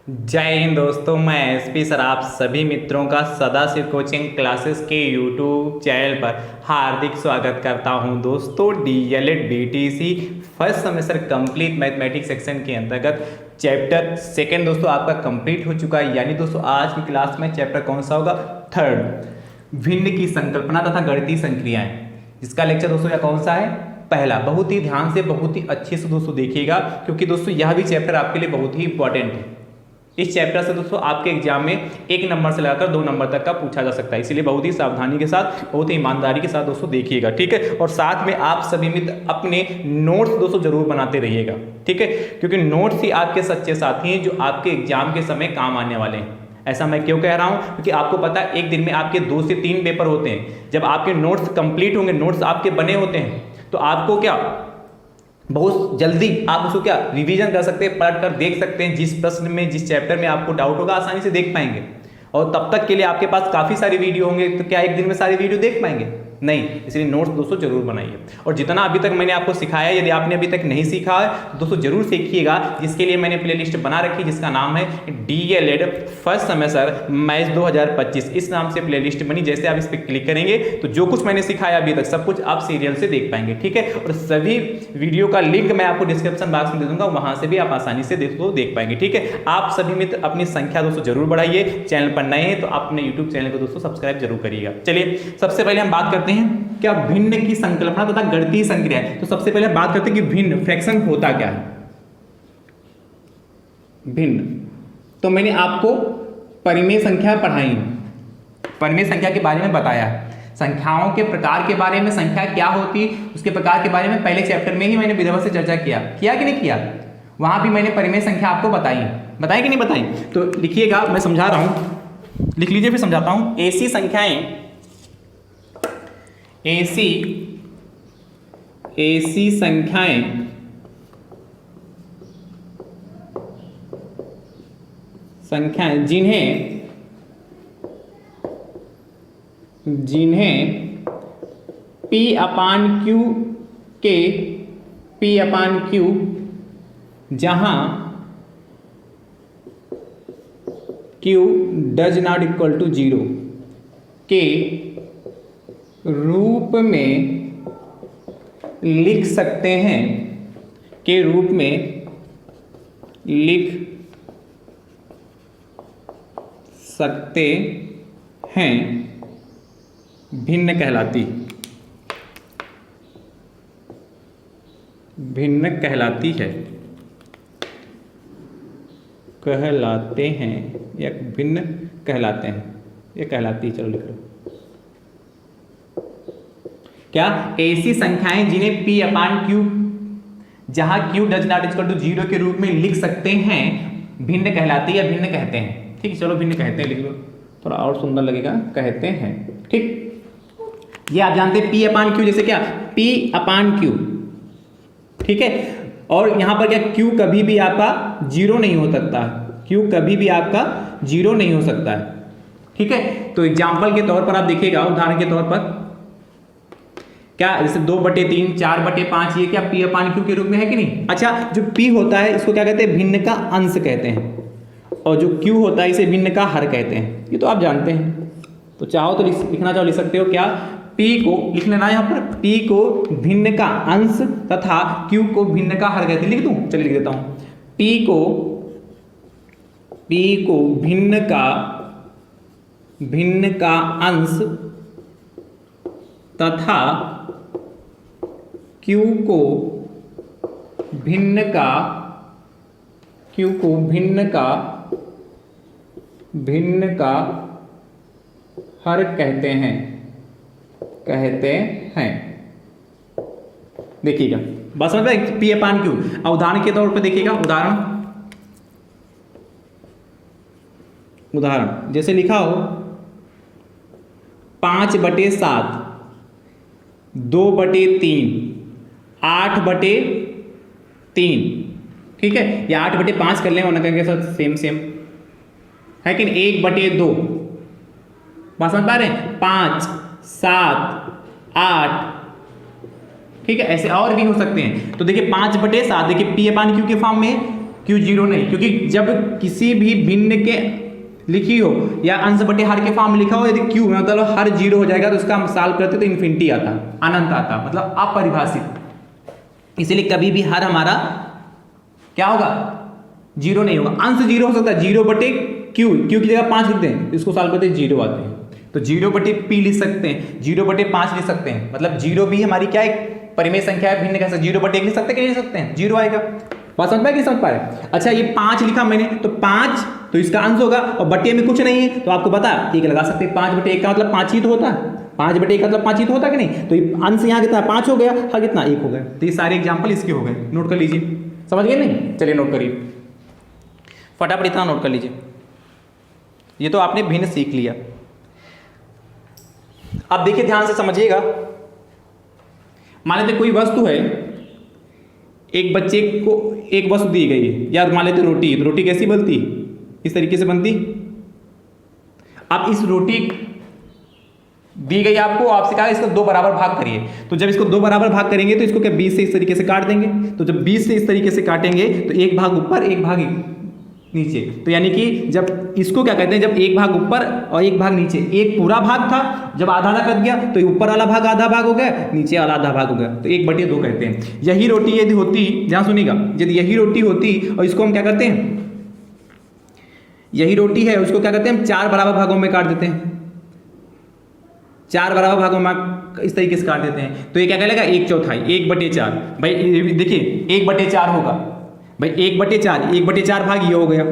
जय हिंद दोस्तों, मैं एसपी सर आप सभी मित्रों का सदाशिव कोचिंग क्लासेस के यूट्यूब चैनल पर हार्दिक स्वागत करता हूं। दोस्तों DElEd BTC first semester complete mathematics section के अंतर्गत चैप्टर सेकंड दोस्तों आपका कंप्लीट हो चुका है। यानी दोस्तों आज की क्लास में चैप्टर कौन सा होगा? थर्ड, भिन्न की संकल्पना तथा गणितीय संक्रियाएं। जिसका लेक्चर दोस्तों यह कौन सा है? पहला। बहुत ही ध्यान से, बहुत ही अच्छे से दोस्तों देखिएगा, क्योंकि दोस्तों यह भी चैप्टर आपके लिए बहुत ही इंपॉर्टेंट है। इस चैप्टर से दोस्तों आपके एग्जाम में 1 नंबर से लगाकर 2 नंबर तक का पूछा जा सकता है, इसलिए बहुत ही सावधानी के साथ, बहुत ही ईमानदारी के साथ दोस्तों देखिएगा, ठीक है। और साथ में आप सभी मित्र अपने नोट्स दोस्तों जरूर बनाते रहिएगा, ठीक है, क्योंकि नोट्स ही आपके सच्चे साथी हैं जो आपके एग्जाम के समय काम आने वाले हैं। ऐसा मैं क्यों कह रहा हूं? क्योंकि आपको पता है एक दिन में आपके 2 से 3 पेपर होते हैं। जब आपके नोट्स कंप्लीट होंगे, नोट्स आपके बने होते हैं, तो आपको क्या बहुत जल्दी आप उसको क्या रिवीजन कर सकते हैं, पढ़ कर देख सकते हैं। जिस प्रश्न में, जिस चैप्टर में आपको डाउट होगा आसानी से देख पाएंगे। और तब तक के लिए आपके पास काफ़ी सारी वीडियो होंगे, तो क्या एक दिन में सारी वीडियो देख पाएंगे? नहीं। इसलिए नोट्स दोस्तों जरूर बनाइए। और जितना अभी तक मैंने आपको सिखाया, यदि आपने अभी तक नहीं सीखा है तो दोस्तों जरूर सीखिएगा। जिसके लिए मैंने प्लेलिस्ट बना रखी, जिसका नाम है डीएलएड फर्स्ट सेमेस्टर मैथ्स 2025। इस नाम से प्लेलिस्ट बनी। जैसे आप इस पर क्लिक करेंगे तो जो कुछ मैंने सिखाया अभी तक सब कुछ आप सीरियल से देख पाएंगे, ठीक है। और सभी वीडियो का लिंक मैं आपको डिस्क्रिप्शन बॉक्स में दे दूंगा, वहां से भी आप आसानी से देख पाएंगे, ठीक है। आप सभी मित्र अपनी संख्या दोस्तों जरूर बढ़ाइए। चैनल पर नए हैं तो अपने यूट्यूब चैनल को दोस्तों सब्सक्राइब जरूर करिएगा। चलिए सबसे पहले हम बात करते हैं क्या भिन्न की संकल्पना तथा गणितीय संक्रिया है। तो सबसे पहले बात करते हैं कि भिन्न फ्रैक्शन होता क्या है। भिन्न तो मैंने आपको परिमेय संख्या पढ़ाई, परिमेय संख्या के बारे में बताया, संख्याओं के प्रकार के बारे में, संख्या क्या होती उसके प्रकार के बारे में पहले चैप्टर में ही मैंने विधिवत से चर्चा किया कि नहीं किया? वहां भी मैंने परिमेय संख्या आपको बताई कि नहीं बताई? तो लिखिएगा, मैं समझा रहा हूं, लिख लीजिए फिर समझाता हूं। ऐसी संख्याएं, ऐसी संख्याएं जिन्हें P अपान Q जहां Q does not equal to 0 के रूप में लिख सकते हैं, के रूप में लिख सकते हैं, भिन्न कहलाती है, कहलाते हैं या भिन्न कहलाते हैं, ये कहलाती है। चलो लिख लो। क्या? ऐसी संख्याएं जिन्हें P अपान Q जहां Q does not equal to 0 के रूप में लिख सकते हैं, भिन्न कहलाती है या भिन्न कहते हैं, ठीक है। चलो भिन्न कहते हैं लिख लो, थोड़ा और सुंदर लगेगा, कहते हैं, ठीक। ये आप जानते हैं P अपान Q, जैसे क्या P अपान Q, ठीक है। और यहां पर क्या Q कभी भी आपका 0 नहीं हो सकता, Q कभी भी आपका 0 नहीं हो सकता है, ठीक है। तो एग्जाम्पल के तौर पर आप देखिएगा, उदाहरण के तौर पर क्या, जैसे 2/3, 4/5, ये क्या P अपान Q के रूप में है कि नहीं? अच्छा, जो P होता है इसको क्या कहते हैं? भिन्न का अंश कहते हैं। और जो Q होता है इसे भिन्न का हर कहते हैं। ये तो आप जानते हैं। तो चाहो तो लिखना चाहो लिख सकते हो। क्या? P को लिख लेना यहाँ पर, P को भिन्न का अंश तथा Q को भिन्न का हर कहते हैं। लिख दूं? चलिए लिख देता हूं। P को भिन्न का अंश तथा Q को भिन्न का हर कहते हैं। देखिएगा बस समझ में, P अपान Q। उदाहरण के तौर पर देखिएगा, उदाहरण जैसे लिखा हो 5/7, 2/3, 8/3, ठीक है। या 8/5 कर लें, वरना करेंगे सर सेम है कि 1/2। बात समझ पा रहे हैं? 5, 7, 8, ठीक है। ऐसे और भी हो सकते हैं। तो देखिए 5/7, देखिए P अपान Q के फॉर्म में क्यों जीरो नहीं? क्योंकि जब किसी भी भिन्न के लिखी हो या अंश बटे हर के फॉर्म में लिखा हो, यदि क्यू मतलब हर जीरो हो जाएगा तो उसका हम सॉल्व करते तो इन्फिनिटी आता, अनंत आता, मतलब अपरिभाषित। इसलिए कभी भी हर हमारा क्या होगा? जीरो नहीं होगा। अंश जीरो हो सकता है, जीरो बटे क्यू, क्यू की जगह 5 लिख दें, इसको सॉल्व करते जीरो आते हैं, तो जीरो बटे पी लिख सकते हैं, जीरो बटे 5 लिख सकते हैं, मतलब जीरो भी हमारी क्या है? परिमेय संख्या है, भिन्न कैसे? जीरो बटे 1 लिख सकते हैं कि नहीं लिख सकते हैं? जीरो आएगा। बात समझ पाए कि समझ पा रहे? अच्छा, ये 5 लिखा मैंने, तो 5 तो इसका अंश होगा और बटे में कुछ नहीं है, तो आपको पता एक लगा सकते हैं। 5 बटे 1 का मतलब 5 ही तो होता है, 5 बटे 1 का मतलब 5 ही तो होता कि नहीं? तो ये अंश यहाँ कितना? 5 हो गया, हाँ कितना? 1 हो गया। तो ये सारे एग्जाम्पल इसके हो गए, नोट कर लीजिए। समझ गए नहीं? चलिए नोट करिए, फटाफट इतना नोट कर लीजिए। ये तो आपने भिन्न सीख लिया। अब देखिए ध्यान से समझिएगा, मान लेते कोई वस्तु है, एक बच्चे को एक वस्तु दी गई है, या मान लेते रोटी, तो रोटी कैसी बनती? इस तरीके से बनती। अब इस रोटी दी गई आपको, आपसे कहा इसको 2 बराबर भाग करिए, तो जब इसको 2 बराबर भाग करेंगे तो इसको क्या 20 से इस तरीके से काट देंगे, तो जब 20 से इस तरीके से काटेंगे तो एक भाग ऊपर एक भाग नीचे, तो यानी कि जब इसको क्या कहते हैं, जब एक भाग ऊपर और एक भाग नीचे, एक पूरा भाग था, जब आधा आधा कट गया तो ऊपर वाला भाग आधा भाग हो गया, नीचे वाला आधा भाग हो गया, तो 1/2 कहते हैं। यही रोटी यदि होती, ध्यान सुनिएगा, यदि यही रोटी होती और इसको हम क्या करते हैं, यही रोटी है उसको क्या करते हैं हम 4 बराबर भागों में काट देते हैं, 4 बराबर भागों में इस तरीके से काट देते हैं, तो ये क्या कहलाएगा? 1/4, 1/4। भाई देखिए 1/4 होगा भाई, 1/4, 1/4 भाग ये हो गया,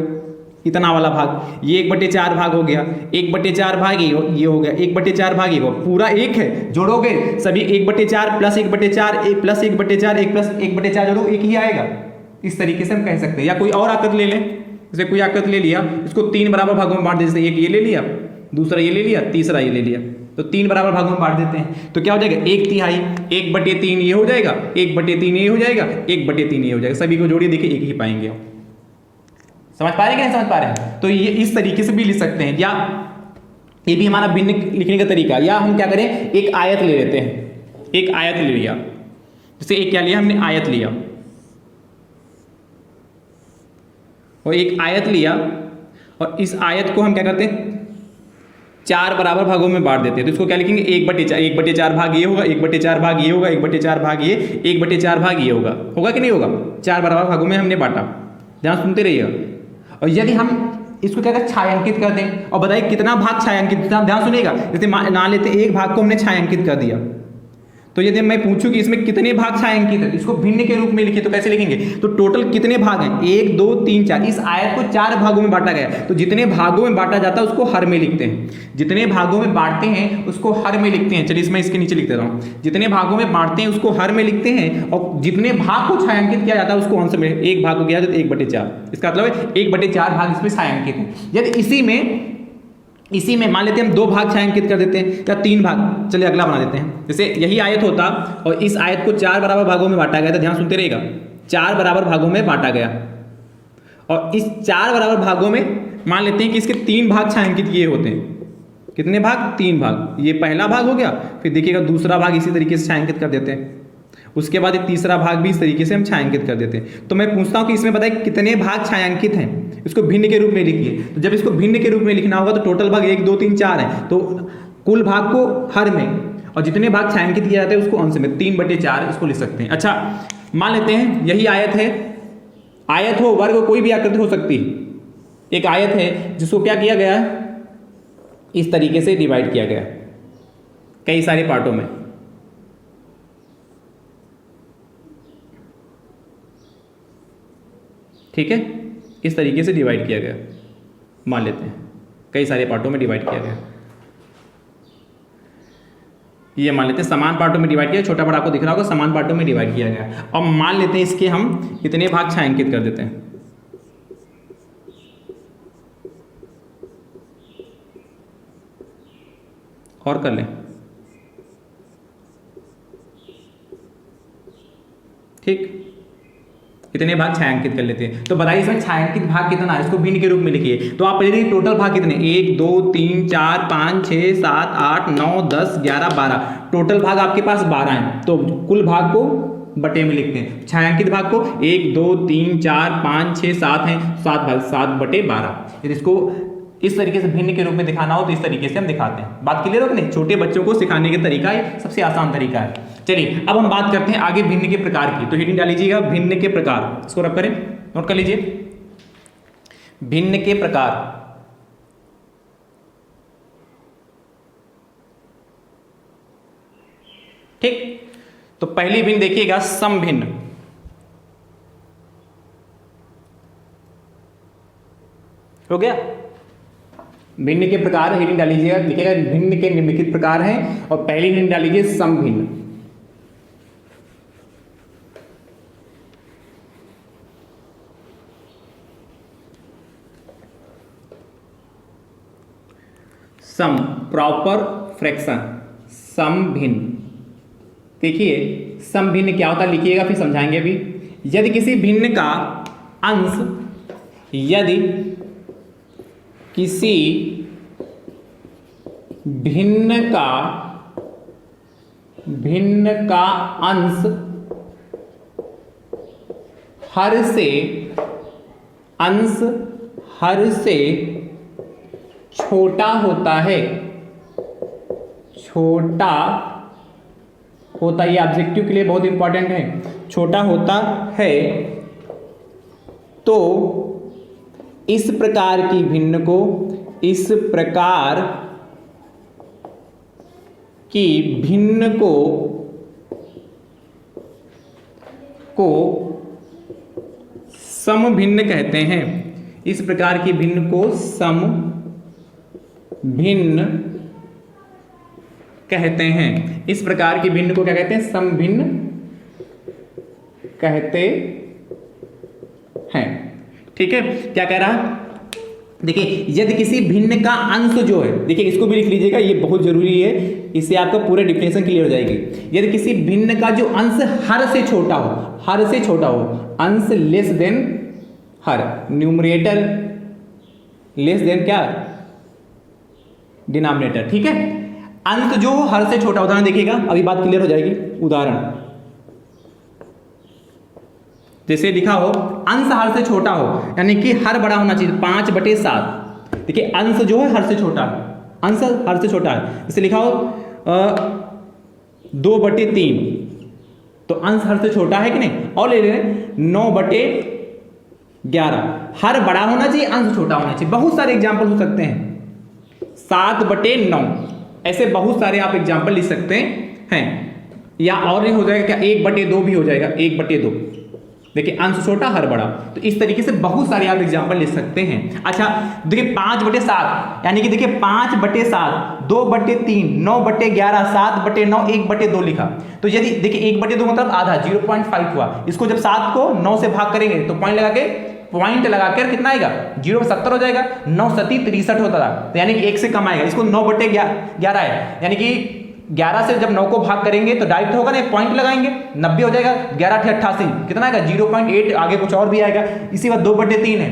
इतना वाला भाग, ये 1/4 भाग हो गया, 1/4 भाग ये हो गया, 1/4 भाग ये हो, पूरा एक है, जोड़ोगे सभी 1/4 प्लस 1/4 1 प्लस 1/4 1 प्लस 1/4 जोड़ो, एक ही आएगा। इस तरीके से हम कह सकते हैं। या कोई और आकृति ले लें, जैसे कोई आकृति ले लिया, इसको 3 बराबर भागों में बांट देते हैं, एक ये ले लिया, दूसरा ये ले लिया, तीसरा ये ले लिया, तो 3 बराबर भागों में बांट देते हैं, तो क्या हो जाएगा? 1/3, 1/3 ये हो जाएगा, 1/3 ये हो जाएगा, 1/3 ये हो जाएगा, सभी को जोड़िए, देखिए एक ही पाएंगे। समझ पा रहे हैं कि नहीं समझ पा रहे हैं? तो ये इस तरीके से भी लिख सकते हैं, या ये भी हमारा भिन्न लिखने का तरीका। या हम क्या करें, एक आयत ले लेते हैं, एक आयत ले लिया, जैसे एक क्या लिया हमने, आयत लिया, और एक आयत लिया, और इस आयत को हम क्या करते हैं 4 बराबर भागों में बांट देते हैं, तो इसको क्या लिखेंगे 1/4, 1/4 भाग ये होगा, 1/4 भाग ये होगा, 1/4 भाग ये, 1/4 भाग ये होगा, होगा कि नहीं होगा? 4 बराबर भागों में हमने बांटा। ध्यान सुनते रहिएगा। और यदि हम इसको क्या करते छायांकित कर दें, और बताइए कितना भाग छायांकित, ध्यान सुनिएगा, जैसे मान लेते एक भाग को हमने छायांकित कर दिया, तो यदि मैं पूछूं कि इसमें कितने भाग छायांकित है, इसको भिन्न के रूप में लिखिए, तो कैसे लिखेंगे? तो टोटल कितने भाग हैं? 1 2 3 4। इस आयत को 4 भागों में बांटा गया, तो जितने भागों में बांटा जाता है उसको हर में लिखते हैं, जितने भागों में बांटते हैं उसको हर में लिखते हैं। चलिए इसमें इसके नीचे लिख देता हूँ, जितने भागों में बांटते हैं उसको हर में लिखते हैं, और जितने भाग को छायांकित किया जाता है उसको अंश में, एक भाग को किया जाता है 1/4, इसका मतलब है 1/4 भाग इसमें छायांकित है। यदि इसी में मान लेते हैं हम 2 भाग छायांकित कर देते हैं, या 3 भाग, चलिए अगला बना देते हैं। जैसे यही आयत होता और इस आयत को 4 बराबर भागों में बांटा गया था, ध्यान सुनते रहिएगा, 4 बराबर भागों में बांटा गया, और इस 4 बराबर भागों में मान लेते हैं कि इसके 3 भाग छायांकित किए होते हैं। कितने भाग? 3 भाग। ये पहला भाग हो गया, फिर देखिएगा दूसरा भाग इसी तरीके से छायांकित कर देते हैं, उसके बाद एक तीसरा भाग भी इस तरीके से हम छायांकित कर देते हैं। तो मैं पूछता हूं कि इसमें बताइए कितने भाग छायांकित हैं, इसको भिन्न के रूप में लिखिए। तो जब इसको भिन्न के रूप में लिखना होगा तो टोटल भाग 1 2 3 4 है, तो कुल भाग को हर में, और जितने भाग छायांकित किए जाते हैं उसको अंश में, 3/4 इसको लिख सकते हैं। अच्छा, मान लेते हैं यही आयत है, आयत हो, वर्ग, कोई भी आकृति हो सकती है, एक आयत है जिसको क्या किया गया है, इस तरीके से डिवाइड किया गया कई सारे पार्टों में। ठीक है, इस तरीके से डिवाइड किया गया, मान लेते हैं कई सारे पार्टों में डिवाइड किया गया, ये मान लेते हैं समान पार्टों में डिवाइड किया, छोटा बड़ा आपको दिख रहा होगा, समान पार्टों में डिवाइड किया गया। अब मान लेते हैं इसके हम कितने भाग छायांकित कर देते हैं, और कर लें, ठीक, कितने भाग छायांकित कर लेते हैं। तो बताइए इसमें छायांकित भाग कितना है, इसको भिन्न के रूप में लिखिए। तो आप पहले टोटल भाग कितने, 1 2 3 4 5 6 7 8 9 10 11 12, टोटल भाग आपके पास 12 हैं। तो कुल भाग को बटे में लिखते हैं। छायांकित भाग को 1 2 3 4 5 6 7 हैं, 7 भाग 7/12। यदि इसको इस तरीके से भिन्न के रूप में दिखाना हो तो इस तरीके से हम दिखाते हैं। बात क्लियर हो कि नहीं? छोटे बच्चों को सिखाने का तरीका है, सबसे आसान तरीका है। चलिए अब हम बात करते हैं आगे भिन्न के प्रकार की। तो हेडिंग डाल लीजिएगा भिन्न के प्रकार, इसको रब करें, नोट कर लीजिए भिन्न के प्रकार। ठीक, तो पहली भिन्न देखिएगा समभिन्न। हो गया, भिन्न के प्रकार हेडिंग डाल लीजिएगा, लिखिएगा भिन्न के निम्नलिखित प्रकार हैं और पहली हेडिंग डाल लीजिए समभिन्न। सम प्रॉपर फ्रैक्शन, समभिन्न। देखिए समभिन्न क्या होता है लिखिएगा, फिर समझाएंगे अभी। यदि किसी भिन्न का अंश, यदि किसी भिन्न का अंश हर से छोटा होता है, छोटा होता, ये ऑब्जेक्टिव के लिए बहुत इंपॉर्टेंट है, छोटा होता है, तो इस प्रकार की भिन्न को, इस प्रकार की भिन्न को समभिन्न कहते हैं। इस प्रकार की भिन्न को समभिन्न कहते हैं। इस प्रकार की भिन्न को क्या कहते हैं? समभिन्न कहते हैं। ठीक है, क्या कह रहा है? देखिए यदि किसी भिन्न का अंश जो है, देखिए इसको भी लिख लीजिएगा, ये बहुत जरूरी है, इससे आपका पूरा डिफिनेशन क्लियर हो जाएगी। यदि किसी भिन्न का जो अंश हर से छोटा हो, हर से छोटा हो, अंश लेस देन हर, न्यूमरेटर लेस देन क्या? डिनोमिनेटर। ठीक है, अंश जो हर से छोटा, उदाहरण देखिएगा, अभी बात क्लियर हो जाएगी। उदाहरण जैसे लिखा हो अंश हर से छोटा हो, यानी कि हर बड़ा होना चाहिए, 5/7। देखिए अंश जो है हर से छोटा, अंश हर से छोटा है। जैसे लिखा हो 2/3, तो अंश हर से छोटा है कि नहीं? और ले लें 9/11, हर बड़ा होना चाहिए, अंश छोटा होना चाहिए। बहुत सारे एग्जाम्पल हो सकते हैं, 7/9, ऐसे बहुत सारे आप एग्जाम्पल लिख सकते हैं। या और नहीं हो जाएगा क्या? 1/2 भी हो जाएगा, 1/2। देखिए अंश छोटा हर बड़ा, तो इस तरीके से बहुत सारे आप एग्जाम्पल ले सकते हैं। अच्छा देखिए 5/7, यानी कि देखिए 5/7, 2/3, 9/11, 7/9, 1/2 लिखा। तो यदि देखिए 1/2 मतलब आधा, 0.5 हुआ। इसको जब 7 को 9 से भाग करेंगे तो पॉइंट लगाकर कितना आएगा? 0/70 हो जाएगा। 9×7 = 63 होता था, तो यानी कि 1 से कम आएगा। इसको 9/11 है, यानी कि 11 से जब 9 को भाग करेंगे तो डायरेक्ट होगा ना, पॉइंट लगाएंगे, 90 हो जाएगा। 11×8 = 88, कितना आएगा? 0.8, आगे कुछ और भी आएगा। इसी बात 2/3 है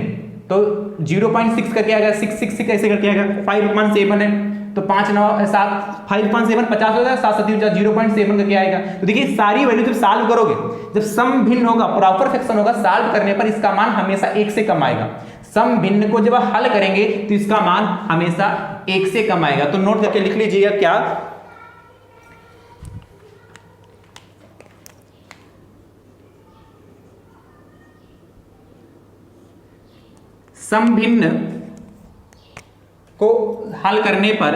तो 0.6 करके आएगा, 6 कैसे करके आएगा? 5/7 है तो 5 9 7, 5/7 50 हो जाएगा, 7 7 0.7 करके आएगा। तो देखिए सारी वैल्यू जब सॉल्व करोगे, जब सम भिन्न होगा, प्रॉपर फ्रैक्शन होगा, सॉल्व करने पर इसका मान हमेशा 1 से कम आएगा। सम भिन्न को जब हल करेंगे तो इसका मान हमेशा 1 से कम आएगा। तो नोट करके लिख लीजिएगा क्या? समभिन्न को हल करने पर,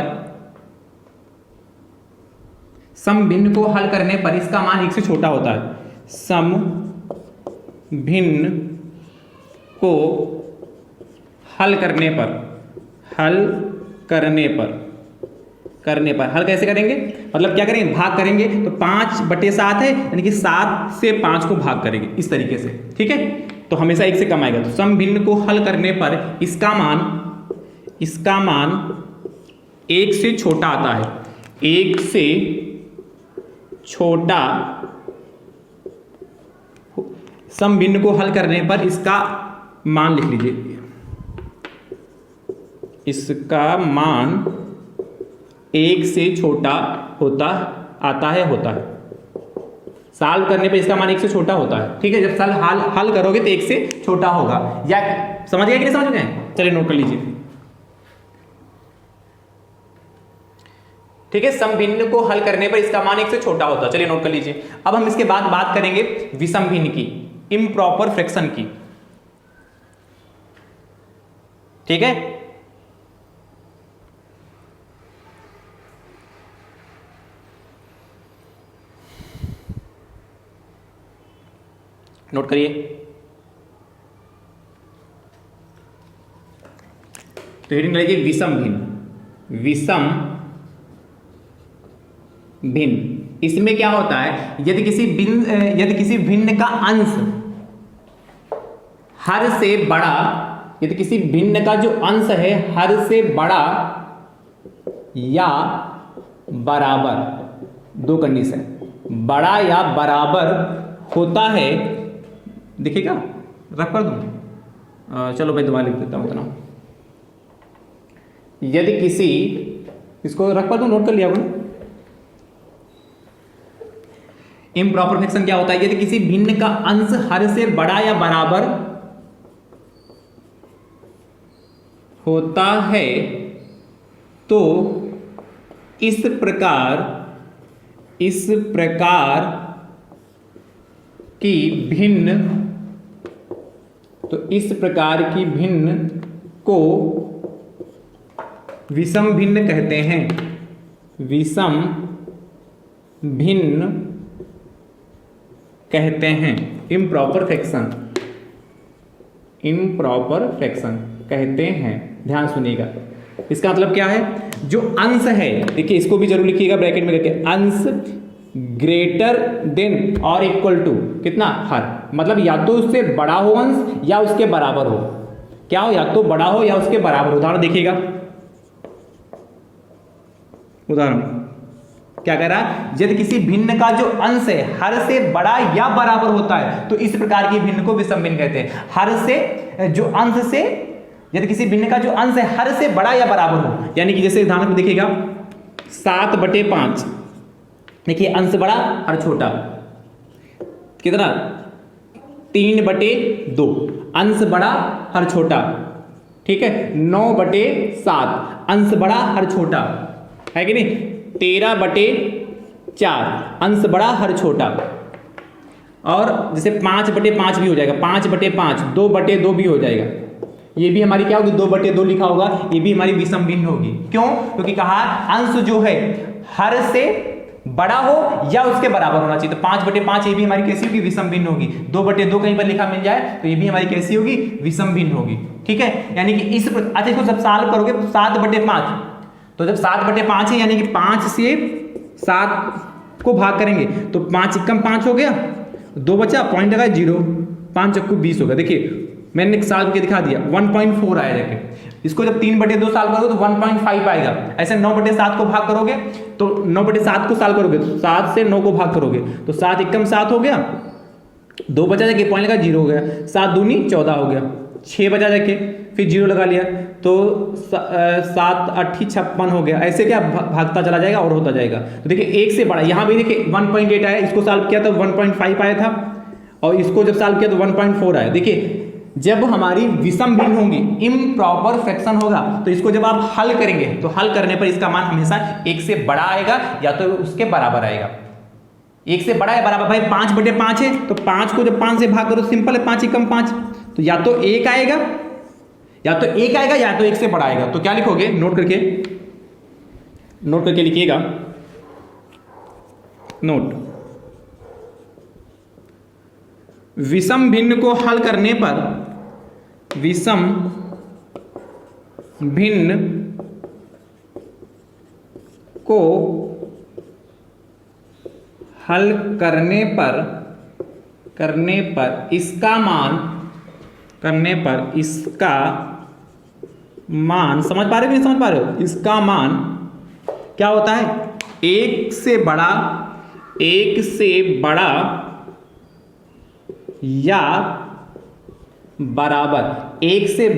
समभिन्न को हल करने पर इसका मान 1 से छोटा होता है। समभिन्न को हल करने पर, हल कैसे करेंगे? मतलब क्या करेंगे? भाग करेंगे, तो 5/7 है, यानी कि 7 से 5 को भाग करेंगे इस तरीके से। ठीक है, तो हमेशा 1 से कम आएगा। तो समभिन्न को हल करने पर इसका मान 1 से छोटा आता है, 1 से छोटा। समभिन्न को हल करने पर इसका मान लिख लीजिए, इसका मान 1 से छोटा होता है। सॉल्व करने पे इसका मान 1 से छोटा होता है, ठीक है। जब हल करोगे तो 1 से छोटा होगा, या समझ गए कि नहीं समझ गए? चलिए नोट कर लीजिए, ठीक है। सम भिन्न को हल करने पर इसका मान 1 से छोटा होता है, चलिए नोट कर लीजिए। अब हम इसके बाद बात करेंगे विषम भिन्न की, इम्प्रॉपर फ्रैक्शन की, ठीक है। नोट करिए, तो हेडिंग लगाइए विषम भिन्न। विषम भिन्न, इसमें क्या होता है, यदि किसी भिन्न का अंश हर से बड़ा, यदि किसी भिन्न का जो अंश है हर से बड़ा या बराबर, दो कंडीशन, बड़ा या बराबर होता है, देखिएगा रख कर दूं, चलो भाई दोबारा लिख देता हूं इतना। यदि किसी, इसको रख कर दूं, नोट कर लिया आपने। इम्प्रॉपर फ्रैक्शन क्या होता है, यदि किसी भिन्न का अंश हर से बड़ा या बराबर होता है तो इस प्रकार की भिन्न, तो इस प्रकार की भिन्न को विषम भिन्न कहते हैं। विषम भिन्न कहते हैं, इम्प्रॉपर फ्रैक्शन, इम्प्रॉपर फ्रैक्शन कहते हैं। ध्यान सुनिएगा, इसका मतलब क्या है, जो अंश है, देखिए इसको भी जरूर लिखिएगा ब्रैकेट में करके, अंश ग्रेटर देन और इक्वल टू कितना, हर, मतलब या तो उससे बड़ा हो अंश या उसके बराबर हो, क्या हो, या तो बड़ा हो या उसके बराबर। उदाहरण देखिएगा, उदाहरण क्या कह रहा है, यदि किसी भिन्न का जो अंश है हर से बड़ा या बराबर होता है तो इस प्रकार की भिन्न को विषम भिन्न कहते हैं। हर से जो अंश से, यदि किसी भिन्न का जो अंश है हर से बड़ा या बराबर हो, यानी कि जैसे उदाहरण में देखिएगा 7/5, देखिए अंश बड़ा हर छोटा, कितना, 3/2, अंश बड़ा हर छोटा, ठीक है। 9/7, अंश बड़ा हर छोटा, है कि नहीं। 13/4, अंश बड़ा हर छोटा, और जैसे 5/5 भी हो जाएगा, 5/5, 2/2 भी हो जाएगा। ये भी हमारी क्या होगी, 2/2 लिखा होगा, ये भी हमारी विषम भिन्न होगी। क्यों, क्योंकि कहा अंश जो है हर से बड़ा हो या उसके बराबर होना चाहिए, तो 5/5 ये भी हमारी कैसी होगी, विषम भिन्न होगी। 2/2 कहीं पर लिखा मिल जाए तो ये भी हमारी कैसी होगी, विषम भिन्न होगी, ठीक है। यानी कि इस, अच्छा इसको जब सॉल्व करोगे तो 7/5, तो जब 7/5 है यानी कि 5 से 7 को भाग करेंगे तो 5 एकम 5 हो गया, 2 बचा, पॉइंट लगा 0, 5 चक्कू 20 होगा। देखिए मैंने सॉल्व करके दिखा दिया, 1.4 आया जाके। इसको जब 3/2 सॉल्व करोगे तो 1.5 आएगा। ऐसे 9/7 को भाग करोगे तो 9/7 को सॉल्व करोगे तो 7 से 9 को भाग करोगे तो 7 एकम 7 हो गया, 2 बचा जाके, पॉइंट लगा 0 हो गया, 7 दूनी 14 हो गया, 6 बचा जाके, फिर 0 लगा लिया तो 7 8 56 हो गया। ऐसे क्या भागता चला जाएगा और होता जाएगा। तो देखिए एक से बड़ा, यहाँ भी देखिए 1.8 आया, इसको सॉल्व किया तो 1.5 आया था, और इसको जब सॉल्व किया तो 1.4 आया। देखिए जब हमारी विषम भिन्न होंगी, इम्प्रॉपर फ्रैक्शन होगा, तो इसको जब आप हल करेंगे तो हल करने पर इसका मान हमेशा 1 से बड़ा आएगा या तो उसके बराबर आएगा। 1 से बड़ा या बराबर, भाई 5/5 है तो 5 को जब 5 से भाग करो सिंपल है, 5 एकम 5, तो या तो 1 आएगा या तो 1 से बड़ा आएगा। तो क्या लिखोगे, नोट करके लिखिएगा, नोट, विषम भिन्न को हल करने पर, विषम भिन्न को हल करने पर इसका मान समझ पा रहे हो कि नहीं समझ पा रहे हो, इसका मान क्या होता है, 1 से बड़ा या बराबर, 1 से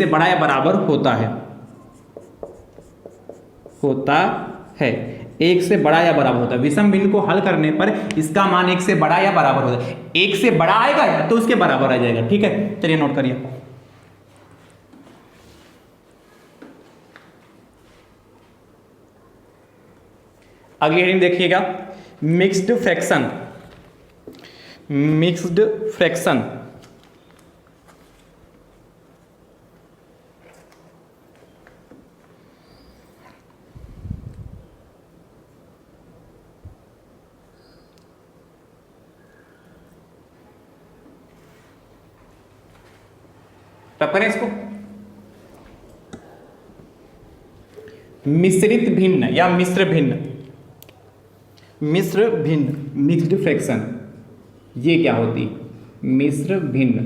बड़ा या बराबर होता है। 1 से बड़ा या बराबर होता है। विषम भिन्न को हल करने पर इसका मान 1 से बड़ा या बराबर होता है। 1 से बड़ा आएगा तो उसके बराबर आ जाएगा। ठीक है, चलिए नोट करिए। अगली हेडिंग देखिएगा, मिक्स्ड फ्रैक्शन। मिक्स्ड फ्रैक्शन रखना इसको। मिश्रित भिन्न या मिश्र भिन्न, मिश्र भिन्न, मिक्स्ड फ्रैक्शन, ये क्या होती? मिश्र भिन्न।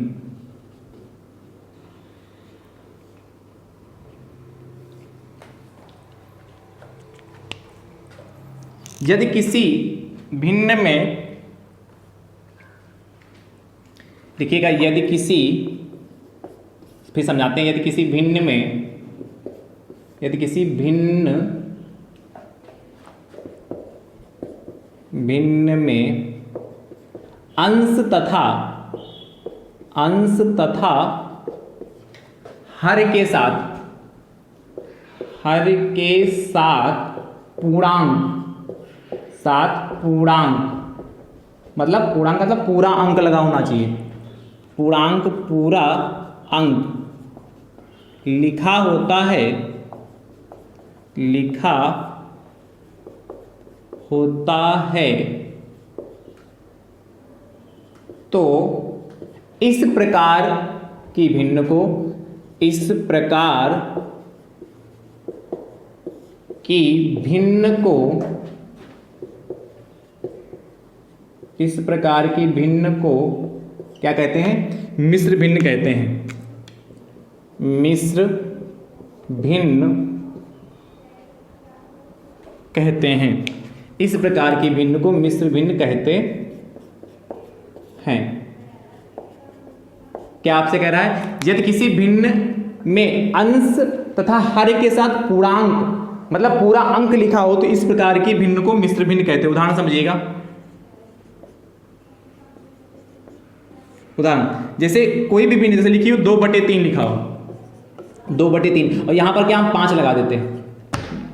यदि किसी भिन्न में, देखिएगा, यदि किसी, फिर समझाते हैं, यदि किसी भिन्न में, यदि किसी भिन्न में अंश तथा हर के साथ पूर्णांक, मतलब पूर्णांक मतलब पूरा अंक लगा होना चाहिए, पूर्णांक, पूरा अंक लिखा होता है तो इस प्रकार की भिन्न को, इस प्रकार की भिन्न को, इस प्रकार की भिन्न को क्या कहते हैं? मिश्र भिन्न कहते हैं। मिश्र भिन्न कहते हैं। इस प्रकार की भिन्न को मिश्र भिन्न कहते हैं। क्या आपसे कह रहा है? यदि किसी भिन्न में अंश तथा हर के साथ पूर्णांक मतलब पूरा अंक लिखा हो तो इस प्रकार की भिन्न को मिश्र भिन्न कहते हैं। उदाहरण समझिएगा। उदाहरण, जैसे कोई भी भिन्न, जैसे लिखी हो 2/3 लिखा हो, 2/3, और यहां पर क्या हम 5 लगा देते हैं,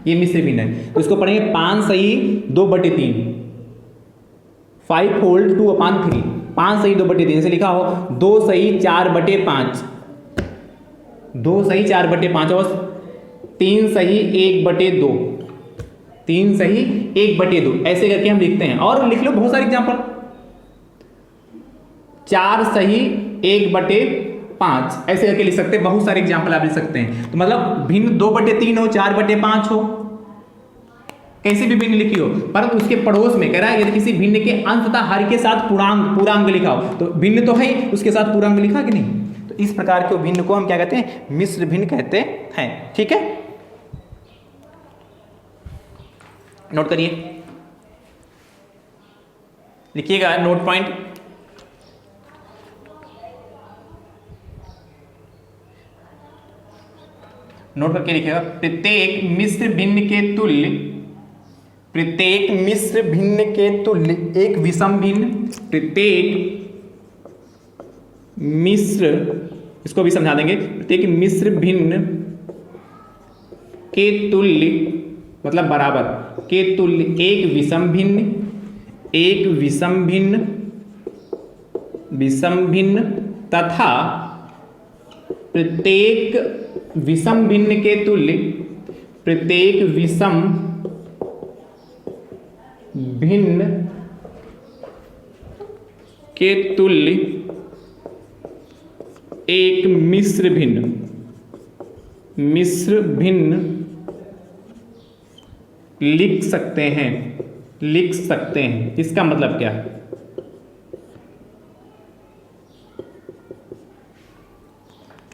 ये मिश्र भिन्न है। तो इसको पढ़ेंगे 5 सही 2/3, 5 होल 2/3, 5 सही 2/3। जैसे लिखा हो 2 सही 4/5, 2 सही 4/5 और 3 सही 1/2, 3 सही 1/2, ऐसे करके हम लिखते हैं। और लिख लो बहुत सारे एग्जाम्पल, 4 सही 1/5, ऐसे करके लिख सकते हैं। बहुत सारे एग्जाम्पल आप लिख सकते हैं। तो मतलब भिन्न 2/3 हो, 4/5 हो, कैसे भी भिन्न लिखी हो, परंतु उसके पड़ोस में कह रहा है यदि किसी भिन्न के अंश तथा हर के साथ पूर्णांक लिखा हो, तो भिन्न तो है ही, उसके साथ पूर्णांक लिखा कि नहीं, तो इस प्रकार के भिन्न को हम क्या कहते हैं? मिश्र भिन्न कहते हैं। ठीक है, नोट करिए, लिखिएगा नोट पॉइंट। नोट करके लिखिएगा, प्रत्येक मिश्र भिन्न के तुल्य, प्रत्येक मिश्र भिन्न के तुल्य एक विषम भिन्न, प्रत्येक मिश्र, इसको भी समझा देंगे, प्रत्येक मिश्र भिन्न के तुल्य मतलब बराबर के तुल्य एक विषम भिन्न, एक विषम भिन्न तथा प्रत्येक विषम भिन्न के तुल्य, प्रत्येक विषम भिन्न के तुल्य एक मिश्र भिन्न लिख सकते हैं। इसका मतलब क्या है?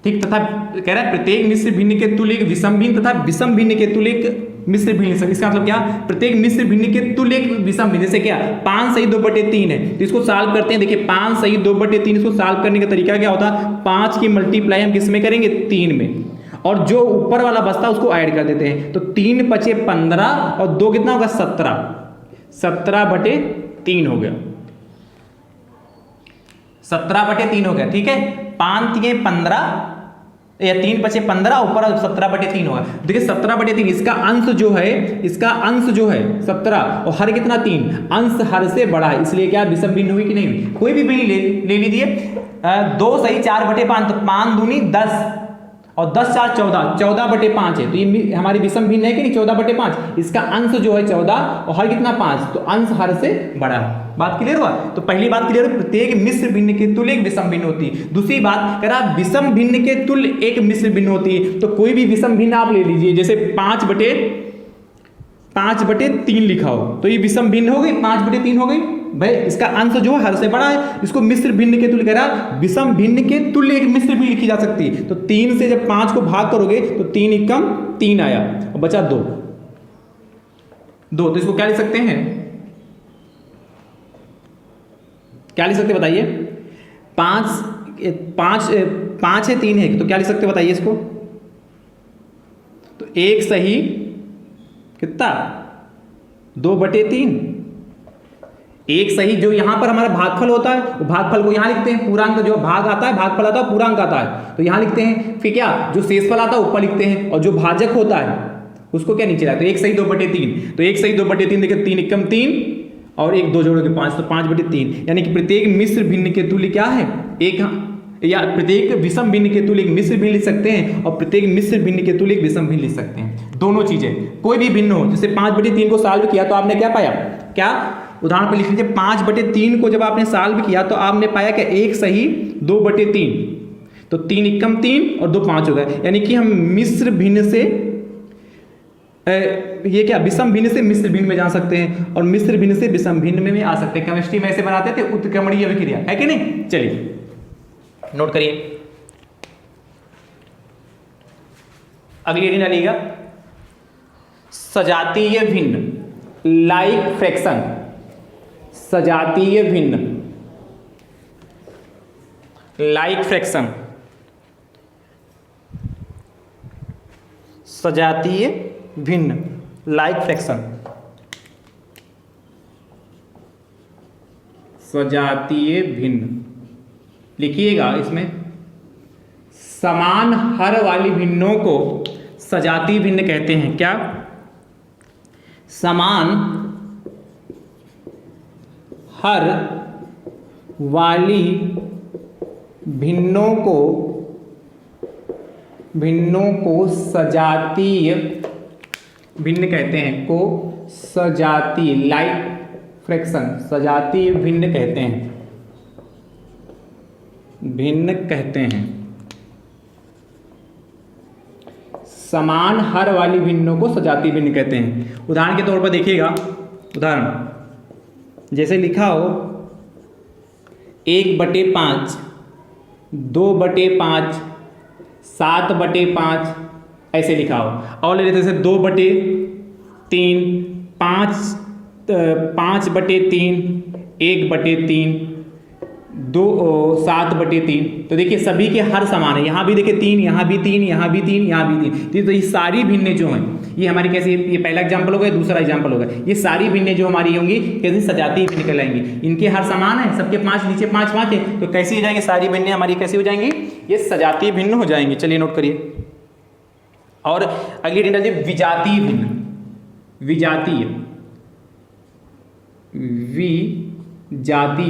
ठीक, तथा कह रहा है प्रत्येक मिश्र भिन्न के तुल्य एक विषम भिन्न तथा विषम भिन्न के तुल्य एक मिश्र भिन्न। इसका मतलब क्या? प्रत्येक मिश्र भिन्न के तुल्य एक विषम भिन्न। जैसे क्या 5 सही 2/3 है, तो इसको सॉल्व करते हैं। देखिए 5 सही 2/3, इसको सॉल्व करने का तरीका क्या होता है? 5 की मल्टीप्लाई हम किस में करेंगे? 3 में। और जो ऊपर वाला बचता उसको ऐड कर देते हैं। तो 3 पचे 15 और 2 कितना होगा 17, 17/3 हो गया, 17/3 हो गया। ठीक है, 5 3 15 या 3 पचे 15 ऊपर 17/3 होगा। देखिए 17/3 इसका अंश जो है, इसका अंश जो है 17 और हर कितना 3, अंश हर से बड़ा है, इसलिए क्या विषम भिन्न हुई कि नहीं हुई? कोई भी भिन्न ले लीजिए, 2 सही 4/5 तो 5 दूनी 10 और 10 4 14, 14/5 है, तो ये हमारी विषम भिन्न है कि नहीं 14/5। इसका अंश जो है 14 और हर कितना 5, तो अंश हर से बड़ा है। बात क्लियर हुआ? तो पहली बात क्लियर है, प्रत्येक मिश्र भिन्न के तुल्य एक विषम भिन्न होती है। दूसरी बात कह रहा विषम भिन्न के तुल्य एक मिश्र भिन्न होती है। तो कोई भी विषम भिन्न आप ले लीजिए, जैसे 5/3 लिखा हो, तो ये विषम भिन्न हो गई, 5/3 हो गई भाई। इसका अंश जो है हर से बड़ा है, इसको मिश्र भिन्न के तुल्य कह रहा, विषम भिन्न के तुल्य एक मिश्र भिन्न लिखी जा सकती है। तो 3 से जब 5 को भाग करोगे तो 3 एकम 3 आया और बचा 2, तो इसको क्या लिख सकते हैं, क्या लिख सकते बताइए? 5 है 3 है, तो क्या लिख सकते बताइए इसको? तो 1 सही कितना 2/3, 1 सही जो यहां पर हमारा भागफल होता है, वो भागफल को यहां लिखते हैं, पूर्णांक जो भाग आता है, भागफल आता है, पूर्णांक आता है, तो यहां लिखते हैं। फिर क्या जो शेषफल आता है ऊपर लिखते हैं, और जो भाजक होता है उसको क्या नीचे लाते हैं। 1 सही 2/3, तो 1 सही 2/3 देखिए 3 एकम 3 और 1 2 जोड़ोगे 5, तो 5/3, यानी कि प्रत्येक मिश्र भिन्न के तुल्य क्या है एक, या प्रत्येक विषम भिन्न के तुल्य एक मिश्र भिन्न लिख सकते हैं, और प्रत्येक मिश्र भिन्न के तुल्य एक विषम भिन्न लिख सकते हैं। दोनों चीजें कोई भी भिन्न हो, जैसे 5/3 को सॉल्व किया तो आपने क्या पाया, क्या उदाहरण पर लिख लीजिए, 5/3 को जब आपने सॉल्व किया तो आपने पाया कि 1 सही 2/3, तो 3 एकम 3 और 2 5 हो गए। यानी कि हम मिश्र भिन्न से ये क्या विषम भिन्न से मिश्र भिन्न में जा सकते हैं, और मिश्र भिन्न से विषम भिन्न में आ सकते हैं। केमिस्ट्री में ऐसे बनाते थे, उत्क्रमणीय अभिक्रिया, है कि नहीं? चलिए नोट करिए, अगली हेडिंग डालिएगा, सजातीय भिन्न, लाइक फ्रैक्शन, सजातीय भिन्न, लाइक फ्रैक्शन, सजातीय भिन्न, लाइक फ्रैक्शन, सजातीय भिन्न लिखिएगा। इसमें समान हर वाली भिन्नों को सजातीय भिन्न कहते हैं। क्या? समान हर वाली भिन्नों को सजातीय भिन्न कहते हैं, को सजातीय लाइक फ्रैक्शन, सजातीय भिन्न कहते हैं, भिन्न कहते हैं। समान हर वाली भिन्नों को सजातीय भिन्न कहते हैं। उदाहरण के तौर पर देखिएगा, उदाहरण जैसे लिखा हो 1/5, 2/5, 7/5 ऐसे लिखा हो, और ले लेते जैसे 2/3, 5/3, 1/3, 7/3। तो देखिए सभी के हर समान है, यहाँ भी देखिए 3, यहाँ भी 3, यहाँ भी 3, यहाँ भी 3। तो ये सारी भिन्नें जो हैं, ये हमारी कैसे, ये पहला एग्जाम्पल होगा, दूसरा एग्जाम्पल होगा, ये सारी भिन्नें जो हमारी होंगी कैसे सजातीय भिन्न कहलाएंगी। इनके हर समान है, सबके 5 नीचे 5 5 है, तो कैसी हो जाएंगे सारी भिन्नें हमारी, कैसी हो जाएंगी, ये सजातीय भिन्न हो जाएंगी। चलिए नोट करिए। और अगली हेडिंग डालिए विजातीय भिन्न, विजातीय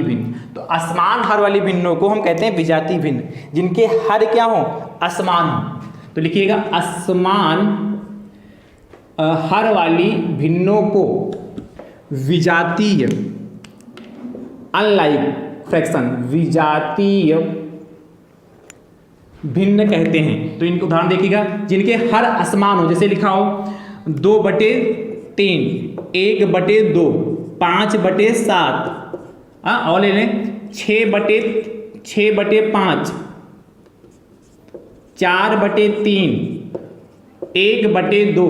भिन्न। तो असमान हर वाली भिन्नों को हम कहते हैं विजातीय भिन्न, जिनके हर क्या हो, असमान हो। तो लिखिएगा असमान हर वाली भिन्नों को विजातीय, अनलाइक फ्रैक्शन, विजातीय भिन्न कहते हैं। तो इनको उदाहरण देखिएगा, जिनके हर असमान हो, जैसे लिखा हो 2/3, 1/2, 5/7, और ले लें 6/5, 4/3, 1/2,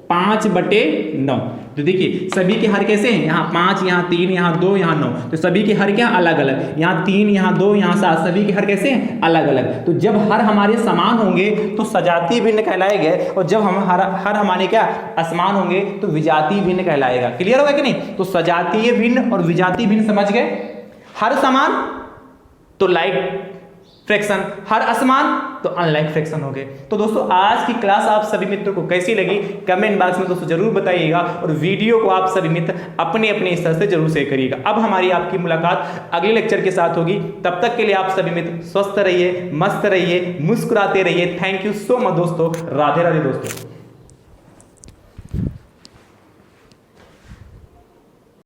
5/9। तो देखिए सभी के हर कैसे हैं, यहाँ 5, यहाँ 3, यहाँ 2, यहाँ 9, तो सभी के हर क्या अलग अलग, यहाँ 3, यहाँ 2, यहाँ 7, सभी के हर कैसे हैं अलग अलग। तो जब हर हमारे समान होंगे तो सजातीय भिन्न कहलाएंगे, और जब हम हर हमारे क्या असमान होंगे तो विजातीय भिन्न कहलाएगा। क्लियर होगा कि नहीं? तो सजातीय भिन्न और विजातीय भिन्न समझ गए। हर समान तो लाइक फ्रैक्शन, हर असमान तो अनलाइक फ्रैक्शन हो गए। तो दोस्तों आज की क्लास आप सभी मित्रों को कैसी लगी कमेंट बॉक्स में दोस्तों जरूर बताइएगा, और वीडियो को आप सभी मित्र अपने अपने स्तर से जरूर शेयर करिएगा। अब हमारी आपकी मुलाकात अगले लेक्चर के साथ होगी, तब तक के लिए आप सभी मित्र स्वस्थ रहिए, मस्त रहिए, मुस्कुराते रहिए। थैंक यू सो मच दोस्तों, राधे राधे दोस्तों।